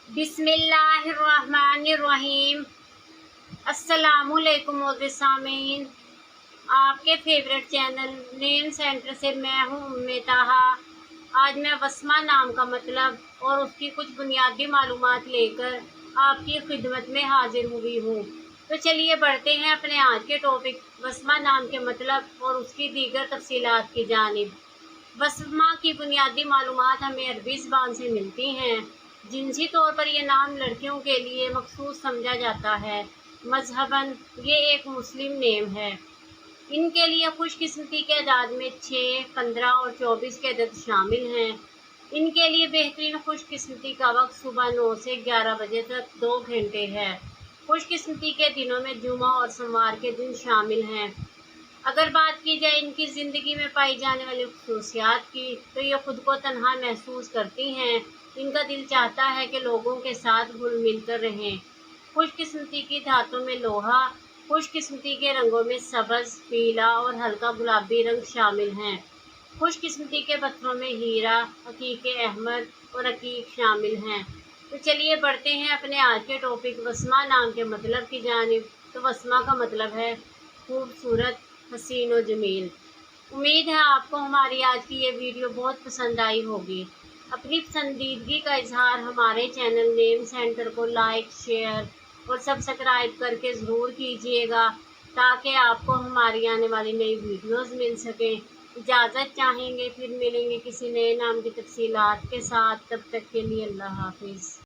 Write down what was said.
बिस्मिल्लाहिर्रहमानिर्रहीम। अस्सलामुअलैकुम सामीन, आपके फेवरेट चैनल नेम सेंटर से मैं हूँ उम्मे ताहा। आज मैं वस्मा नाम का मतलब और उसकी कुछ बुनियादी मालूमात लेकर आपकी खिदमत में हाजिर हुई हूँ। तो चलिए बढ़ते हैं अपने आज के टॉपिक वस्मा नाम के मतलब और उसकी दीगर तफसीलात की जानिब। वस्मा की बुनियादी मालूमात हमें अरबी ज़बान से मिलती हैं। जिनसी तौर पर यह नाम लड़कियों के लिए मखसूस समझा जाता है। मजहबन ये एक मुस्लिम नेम है। इनके लिए खुशकिस्मती के अदाद में 6, 15 और 24 के अदद शामिल हैं। इनके लिए बेहतरीन खुशकिस्मती का वक्त सुबह 9 से 11 बजे तक 2 घंटे है। खुशकिस्मती के दिनों में जुमा और सोमवार के दिन शामिल हैं। अगर बात की जाए इनकी ज़िंदगी में पाई जाने वाली खसूसियात की, तो ये खुद को तन्हा महसूस करती हैं। इनका दिल चाहता है कि लोगों के साथ घुल मिल कर रहें। खुशकिस्मती की धातों में लोहा, खुशकिस्मती के रंगों में सब्ज़, पीला और हल्का गुलाबी रंग शामिल हैं। खुशकिस्मती के पत्थरों में हीरा, अकीक अहमद और अकीक शामिल हैं। तो चलिए बढ़ते हैं अपने आज के टॉपिक वस्मा नाम के मतलब की जानिब। तो वस्मा का मतलब है खूबसूरत, हसीन और जमील। उम्मीद है आपको हमारी आज की ये वीडियो बहुत पसंद आई होगी। अपनी पसंदीदगी का इजहार हमारे चैनल नेम सेंटर को लाइक, शेयर और सब्सक्राइब करके ज़रूर कीजिएगा, ताकि आपको हमारी आने वाली नई वीडियोस मिल सकें। इजाज़त चाहेंगे, फिर मिलेंगे किसी नए नाम की तफसीलात के साथ। तब तक के लिए अल्लाह हाफिज़।